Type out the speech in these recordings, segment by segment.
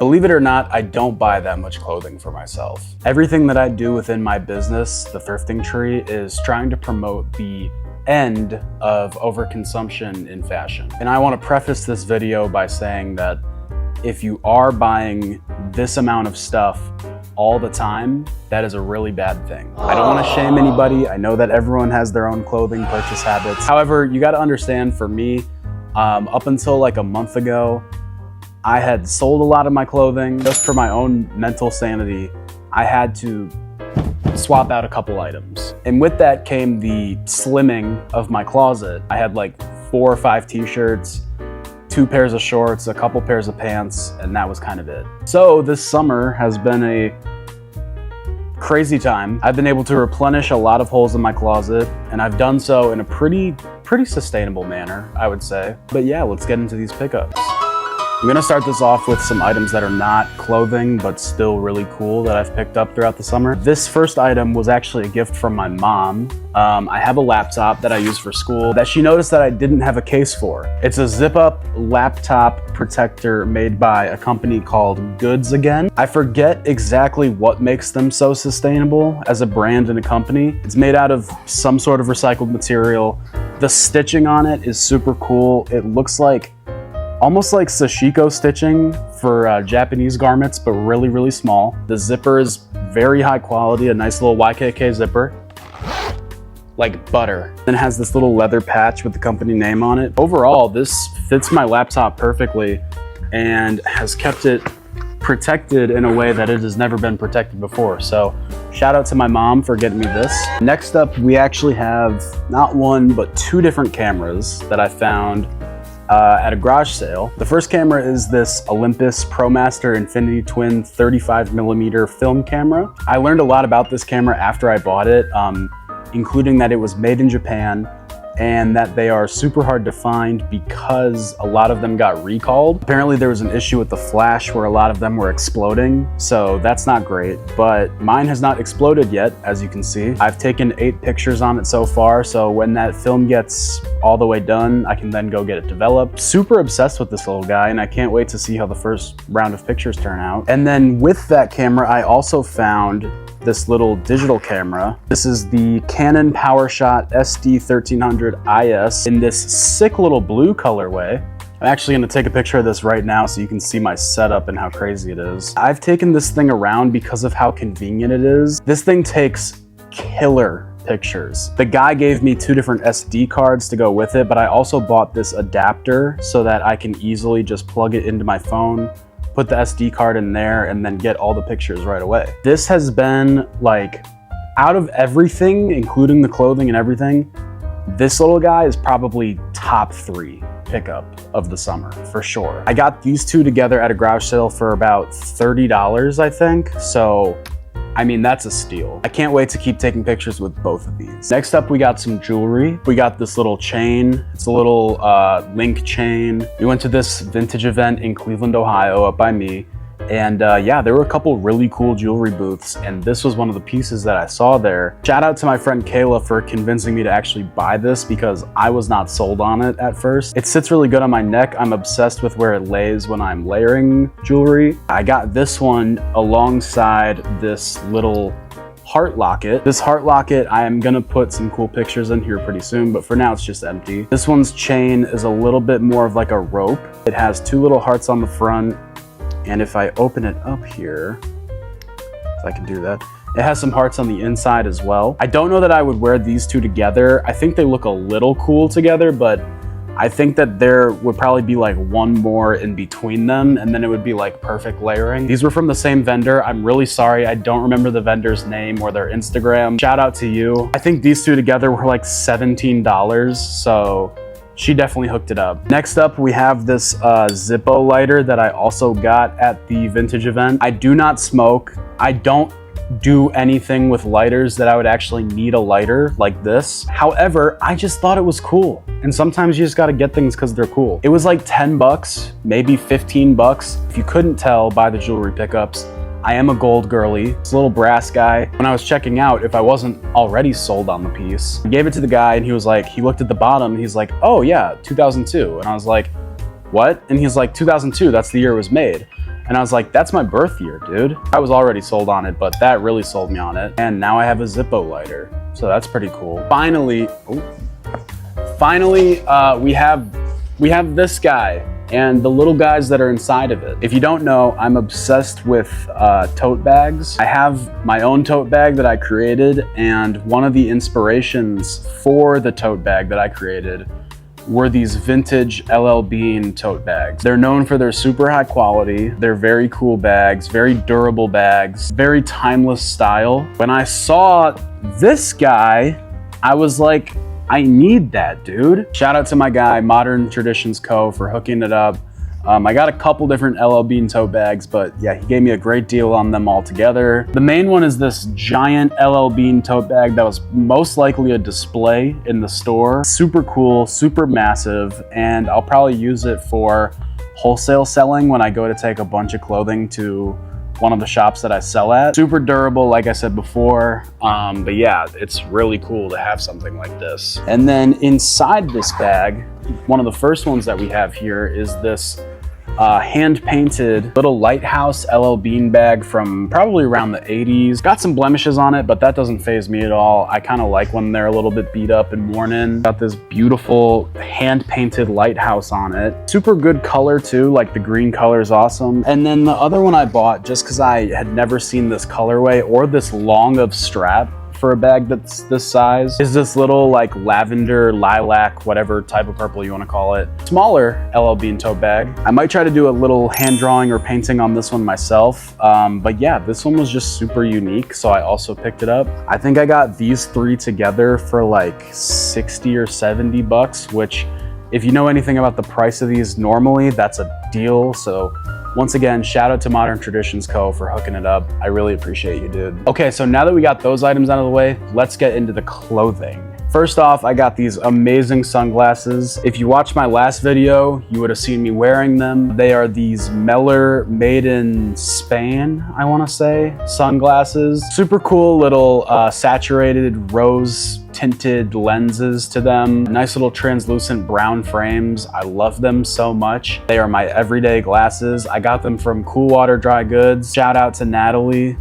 Believe it or not, I don't buy that much clothing for myself. Everything that I do within my business, the Thrifting Tree, is trying to promote the end of overconsumption in fashion. And I want to preface this video by saying that if you are buying this amount of stuff all the time, that is a really bad thing. I don't want to shame anybody. I know that everyone has their own clothing purchase habits. However, you got to understand, for me, up until like a month ago, I had sold a lot of my clothing. Just for my own mental sanity, I had to swap out a couple items. And with that came the slimming of my closet. I had like 4 or 5 t-shirts, 2 pairs of shorts, a couple pairs of pants, and that was kind of it. So this summer has been a crazy time. I've been able to replenish a lot of holes in my closet, and I've done so in a pretty sustainable manner, I would say. But yeah, let's get into these pickups. I'm gonna start this off with some items that are not clothing, but still really cool that I've picked up throughout the summer. This first item was actually a gift from my mom. I have a laptop that I use for school that she noticed that I didn't have a case for. It's a zip-up laptop protector made by a company called Goods Again. I forget exactly what makes them so sustainable as a brand and a company. It's made out of some sort of recycled material. The stitching on it is super cool. It looks like almost like sashiko stitching for Japanese garments, but really small. The zipper is very high quality, a nice little YKK zipper, like butter. Then it has this little leather patch with the company name on it. Overall, this fits my laptop perfectly and has kept it protected in a way that it has never been protected before. So shout out to my mom for getting me this. Next up, we actually have not 1, but 2 different cameras that I found at a garage sale. The first camera is this Olympus ProMaster Infinity Twin 35mm film camera. I learned a lot about this camera after I bought it, including that it was made in Japan and that they are super hard to find because a lot of them got recalled. Apparently there was an issue with the flash where a lot of them were exploding, so that's not great, but mine has not exploded yet, as you can see. I've taken 8 pictures on it so far, so when that film gets all the way done, I can then go get it developed. Super obsessed with this little guy, and I can't wait to see how the first round of pictures turn out. And then with that camera, I also found this little digital camera. This is the Canon PowerShot SD1300 IS in this sick little blue colorway. I'm actually gonna take a picture of this right now so you can see my setup and how crazy it is. I've taken this thing around because of how convenient it is. This thing takes killer pictures. The guy gave me 2 different SD cards to go with it, but I also bought this adapter so that I can easily just plug it into my phone, put the SD card in there, and then get all the pictures right away. This has been like, out of everything, including the clothing and everything, this little guy is probably top 3 pickup of the summer, for sure. I got these 2 together at a garage sale for about $30, I think. So, I mean, that's a steal. I can't wait to keep taking pictures with both of these. Next up, we got some jewelry. We got this little chain. It's a little link chain. We went to this vintage event in Cleveland, Ohio, up by me. And yeah, there were a couple really cool jewelry booths, and this was one of the pieces that I saw there. Shout out to my friend Kayla for convincing me to actually buy this because I was not sold on it at first. It sits really good on my neck. I'm obsessed with where it lays when I'm layering jewelry. I got this one alongside this little heart locket. This heart locket, I am gonna put some cool pictures in here pretty soon, but for now it's just empty. This one's chain is a little bit more of like a rope. It has 2 little hearts on the front. And if I open it up here, if I can do that, it has some hearts on the inside as well. I don't know that I would wear these 2 together. I think they look a little cool together, but I think that there would probably be like 1 more in between them, and then it would be like perfect layering. These were from the same vendor. I'm really sorry, I don't remember the vendor's name or their Instagram. Shout out to you. I think these 2 together were like $17, so she definitely hooked it up. Next up, we have this Zippo lighter that I also got at the vintage event. I do not smoke. I don't do anything with lighters that I would actually need a lighter like this. However, I just thought it was cool. And sometimes you just gotta get things because they're cool. It was like 10 bucks, maybe 15 bucks. If you couldn't tell by the jewelry pickups, I am a gold girly. It's a little brass guy. When I was checking out, if I wasn't already sold on the piece, I gave it to the guy and he was like, he looked at the bottom and he's like, oh yeah, 2002. And I was like, what? And he's like, 2002, that's the year it was made. And I was like, that's my birth year, dude. I was already sold on it, but that really sold me on it. And now I have a Zippo lighter. So that's pretty cool. Finally, we have this guy and the little guys that are inside of it. If you don't know, I'm obsessed with tote bags. I have my own tote bag that I created, and one of the inspirations for the tote bag that I created were these vintage LL Bean tote bags. They're known for their super high quality. They're very cool bags, very durable bags, very timeless style. When I saw this guy, I was like, I need that, dude. Shout out to my guy, Modern Traditions Co. for hooking it up. I got a couple different LL Bean tote bags, but yeah, he gave me a great deal on them all together. The main one is this giant LL Bean tote bag that was most likely a display in the store. Super cool, super massive, and I'll probably use it for wholesale selling when I go to take a bunch of clothing to one of the shops that I sell at. Super durable, like I said before, but yeah, it's really cool to have something like this. And then inside this bag, one of the first ones that we have here is this hand-painted little lighthouse LL Bean bag from probably around the 80s. Got some blemishes on it, but that doesn't faze me at all. I kind of like when they're a little bit beat up and worn in. Got this beautiful hand-painted lighthouse on it. Super good color too, like the green color is awesome. And then the other one I bought just because I had never seen this colorway or this long of strap for a bag that's this size is this little like lavender, lilac, whatever type of purple you want to call it. Smaller LL Bean tote bag. I might try to do a little hand drawing or painting on this one myself. But yeah, this one was just super unique, so I also picked it up. I think I got these three together for like 60 or 70 bucks, which if you know anything about the price of these normally, that's a deal. So once again, shout out to Modern Traditions Co. for hooking it up. I really appreciate you, dude. Okay, so now that we got those items out of the way, let's get into the clothing. First off, I got these amazing sunglasses. If you watched my last video, you would have seen me wearing them. They are these Meller made in Spain, I wanna say, sunglasses. Super cool little saturated rose tinted lenses to them. Nice little translucent brown frames. I love them so much. They are my everyday glasses. I got them from Cool Water Dry Goods. Shout out to Natalie.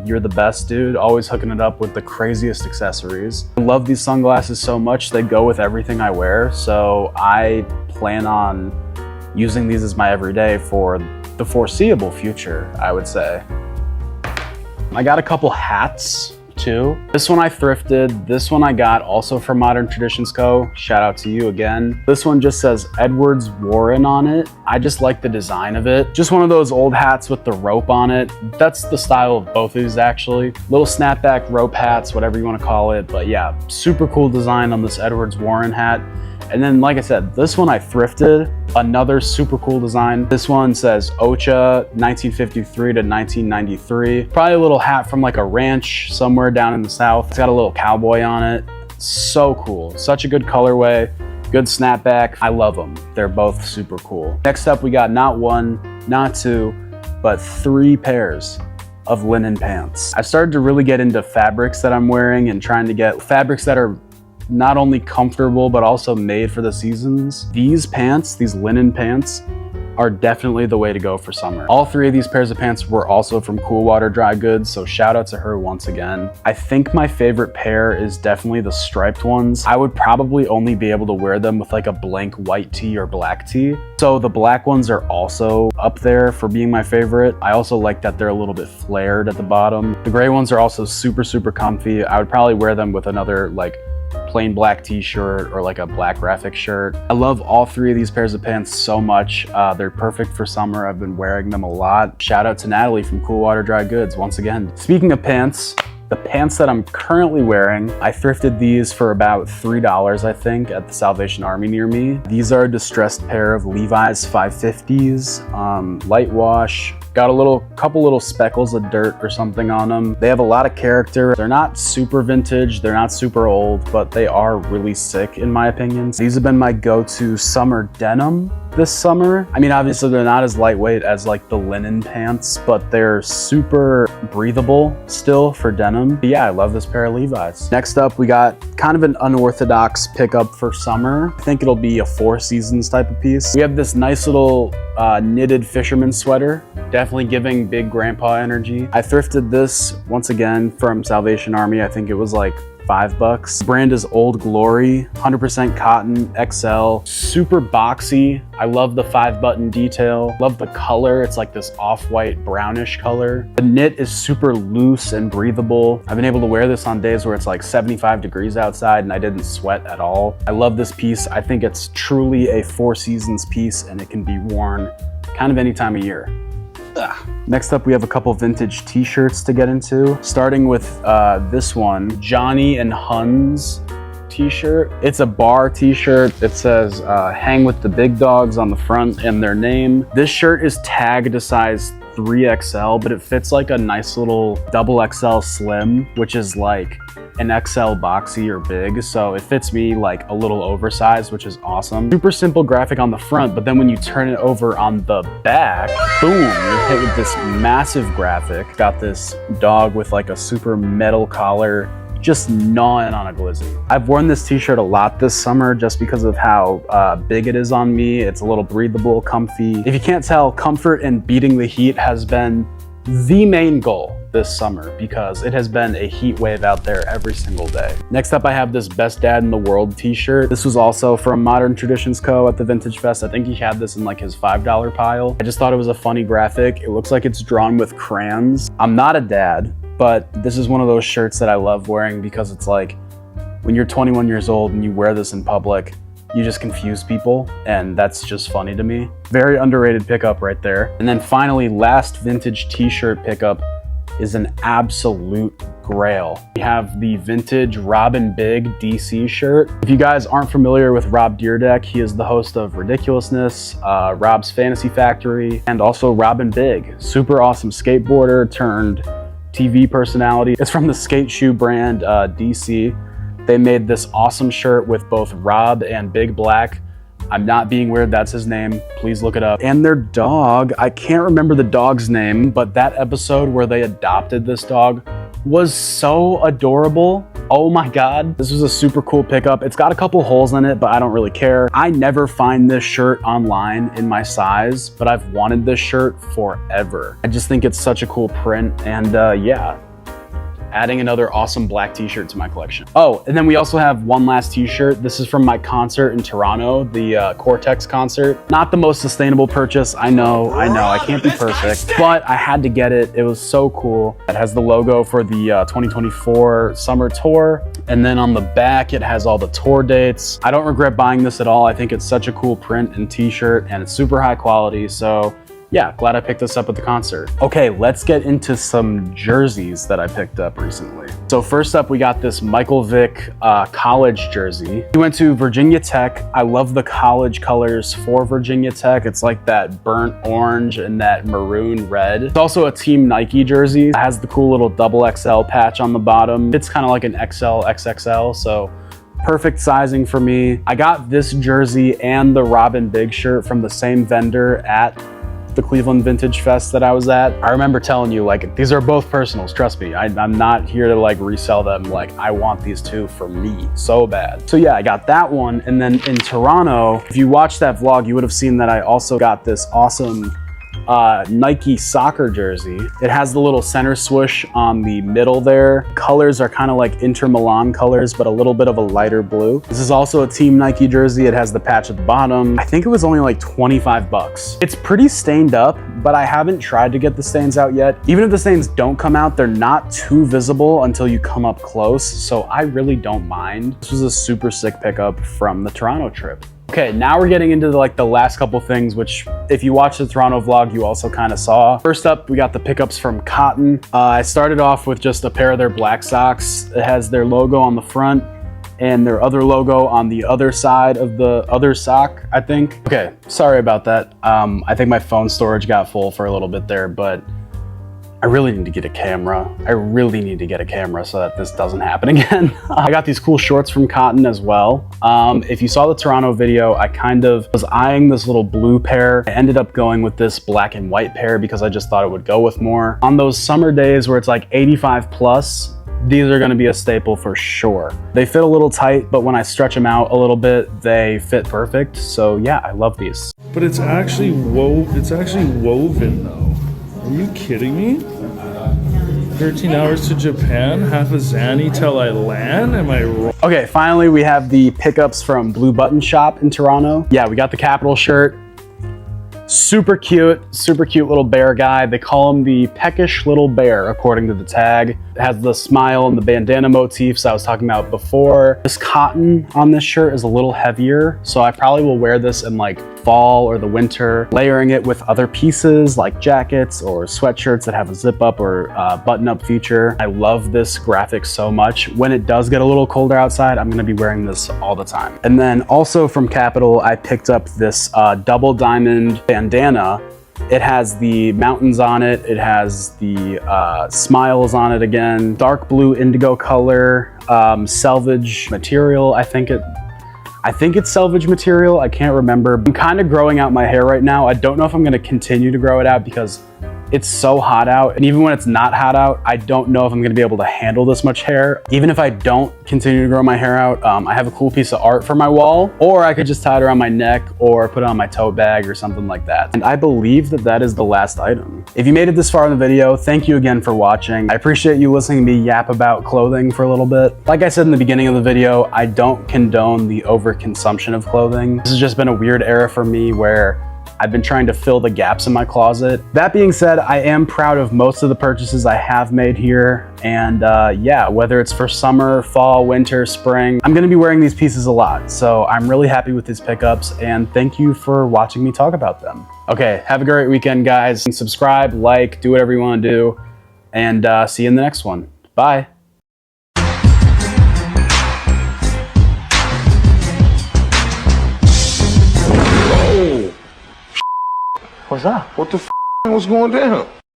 You're the best, dude. Always hooking it up with the craziest accessories. I love these sunglasses so much. They go with everything I wear. So I plan on using these as my everyday for the foreseeable future, I would say. I got a couple hats too. This one I thrifted. This one I got also from Modern Traditions Co. Shout out to you again. This one just says Edwards Warren on it. I just like the design of it. Just one of those old hats with the rope on it. That's the style of both of these actually. Little snapback rope hats, whatever you want to call it. But yeah, super cool design on this Edwards Warren hat. And then, like I said, this one I thrifted, another super cool design. This one says Ocha 1953 to 1993. Probably a little hat from like a ranch somewhere down in the South. It's got a little cowboy on it. So cool. Such a good colorway, good snapback. I love them. They're both super cool. Next up, we got not one, not two, but 3 pairs of linen pants. I started to really get into fabrics that I'm wearing and trying to get fabrics that are not only comfortable, but also made for the seasons. These pants, these linen pants, are definitely the way to go for summer. All 3 of these pairs of pants were also from Cool Water Dry Goods, so shout out to her once again. I think my favorite pair is definitely the striped ones. I would probably only be able to wear them with like a blank white tee or black tee. So the black ones are also up there for being my favorite. I also like that they're a little bit flared at the bottom. The gray ones are also super, super comfy. I would probably wear them with another like plain black t-shirt or like a black graphic shirt. I love all 3 of these pairs of pants so much. They're perfect for summer. I've been wearing them a lot. Shout out to Natalie from Cool Water Dry Goods once again. Speaking of pants, the pants that I'm currently wearing, I thrifted these for about $3, I think, at the Salvation Army near me. These are a distressed pair of Levi's 550s, light wash. Got a couple little speckles of dirt or something on them. They have a lot of character. They're not super vintage, they're not super old, but they are really sick in my opinion. These have been my go-to summer denim this summer. I mean, obviously they're not as lightweight as like the linen pants, but they're super breathable still for denim. But yeah, I love this pair of Levi's. Next up, we got kind of an unorthodox pickup for summer. I think it'll be a 4 seasons type of piece. We have this nice little knitted fisherman sweater, definitely giving big grandpa energy. I thrifted this once again from Salvation Army. I think it was like $5. The brand is Old Glory, 100% cotton, XL, super boxy. I love the 5-button detail. Love the color. It's like this off-white brownish color. The knit is super loose and breathable. I've been able to wear this on days where it's like 75 degrees outside and I didn't sweat at all. I love this piece. I think it's truly a 4 seasons piece and it can be worn kind of any time of year. Next up, we have a couple vintage t-shirts to get into, starting with this one, Johnny and Huns t-shirt. It's a bar t-shirt. It says hang with the big dogs on the front and their name. This shirt is tagged a size 3XL, but it fits like a nice little double XL slim, which is like an XL boxy or big, so it fits me like a little oversized, which is awesome. Super simple graphic on the front, but then when you turn it over on the back, boom, you're hit with this massive graphic. Got this dog with like a super metal collar, just gnawing on a glizzy. I've worn this t-shirt a lot this summer just because of how big it is on me. It's a little breathable, comfy. If you can't tell, comfort and beating the heat has been the main goal this summer because it has been a heat wave out there every single day. Next up, I have this Best Dad in the World t-shirt. This was also from Modern Traditions Co. at the Vintage Fest. I think he had this in like his $5 pile. I just thought it was a funny graphic. It looks like it's drawn with crayons. I'm not a dad, but this is one of those shirts that I love wearing because it's like when you're 21 years old and you wear this in public, you just confuse people, and that's just funny to me. Very underrated pickup right there. And then finally, last vintage t-shirt pickup is an absolute grail. We have the vintage Robin Big DC shirt. If you guys aren't familiar with Rob Deerdeck, he is the host of Ridiculousness, Rob's Fantasy Factory, and also Robin Big. Super awesome skateboarder turned TV personality. It's from the skate shoe brand DC. They made this awesome shirt with both Rob and Big Black. I'm not being weird, that's his name. Please look it up. And their dog, I can't remember the dog's name, but that episode where they adopted this dog was so adorable. Oh my God. This was a super cool pickup. It's got a couple holes in it, but I don't really care. I never find this shirt online in my size, but I've wanted this shirt forever. I just think it's such a cool print, and yeah. Adding another awesome black t-shirt to my collection. Oh, and then we also have one last t-shirt. This is from my concert in Toronto, the Cortex concert. Not the most sustainable purchase, I know, I can't be perfect, but I had to get it. It was so cool. It has the logo for the 2024 summer tour. And then on the back, it has all the tour dates. I don't regret buying this at all. I think it's such a cool print and t-shirt, and it's super high quality. So yeah, glad I picked this up at the concert. Okay, let's get into some jerseys that I picked up recently. So first up, we got this Michael Vick college jersey. He went to Virginia Tech. I love the college colors for Virginia Tech. It's like that burnt orange and that maroon red. It's also a Team Nike jersey. It has the cool little double XL patch on the bottom. It's kind of like an XL, XXL, so perfect sizing for me. I got this jersey and the Robin Big shirt from the same vendor at the Cleveland Vintage Fest that I was at. I remember telling you, like, these are both personals, trust me. I'm not here to like resell them. Like, I want these two for me so bad. So yeah, I got that one. And then in Toronto, if you watched that vlog, you would have seen that I also got this awesome Nike soccer jersey. It has the little center swoosh on the middle there. Colors are kind of like Inter Milan colors, but a little bit of a lighter blue. This is also a Team Nike jersey. It has the patch at the bottom. I think it was only like 25 bucks. It's pretty stained up, but I haven't tried to get the stains out yet. Even if the stains don't come out, they're not too visible until you come up close, so I really don't mind. This was a super sick pickup from the Toronto trip. Okay, now we're getting into the last couple things, which if you watched the Toronto vlog, you also kind of saw. First up, we got the pickups from Cotton. I started off with just a pair of their black socks. It has their logo on the front. and their other logo on the other side of the other sock, I think. Okay, sorry about that. I think my phone storage got full for a little bit there, but I really need to get a camera. I really need to get a camera so that this doesn't happen again. I got these cool shorts from Cotton as well. If you saw the Toronto video, I kind of was eyeing this little blue pair. I ended up going with this black and white pair because I just thought it would go with more. On those summer days where it's like 85 plus, these are gonna be a staple for sure. They fit a little tight, but when I stretch them out a little bit, they fit perfect. So yeah, I love these. But it's actually woven though. Are you kidding me? 13 hours to Japan, half a Zanny till I land? Am I wrong? Okay, finally we have the pickups from Blue Button Shop in Toronto. Yeah, we got the Kapital shirt. Super cute little bear guy. They call him the peckish little bear according to the tag. It has the smile and the bandana motifs I was talking about before. This cotton on this shirt is a little heavier, so I probably will wear this in like fall or the winter, layering it with other pieces like jackets or sweatshirts that have a zip up or button up feature. I love this graphic so much. When it does get a little colder outside, I'm gonna be wearing this all the time. And then also from Kapital, I picked up this double diamond bandana. It has the mountains on it. It has the smiles on it again. Dark blue indigo color, selvage material. I think it's selvage material. I can't remember. I'm kind of growing out my hair right now. I don't know if I'm gonna continue to grow it out because it's so hot out. And even when it's not hot out, I don't know if I'm gonna be able to handle this much hair. Even if I don't continue to grow my hair out, I have a cool piece of art for my wall, or I could just tie it around my neck or put it on my tote bag or something like that. And I believe that that is the last item. If you made it this far in the video, thank you again for watching. I appreciate you listening to me yap about clothing for a little bit. Like I said in the beginning of the video, I don't condone the overconsumption of clothing. This has just been a weird era for me where I've been trying to fill the gaps in my closet. That being said, I am proud of most of the purchases I have made here. And yeah, whether it's for summer, fall, winter, spring, I'm gonna be wearing these pieces a lot. So I'm really happy with these pickups and thank you for watching me talk about them. Okay, have a great weekend, guys. Subscribe, like, do whatever you wanna do. And see you in the next one. Bye. What's up? What the f was going down?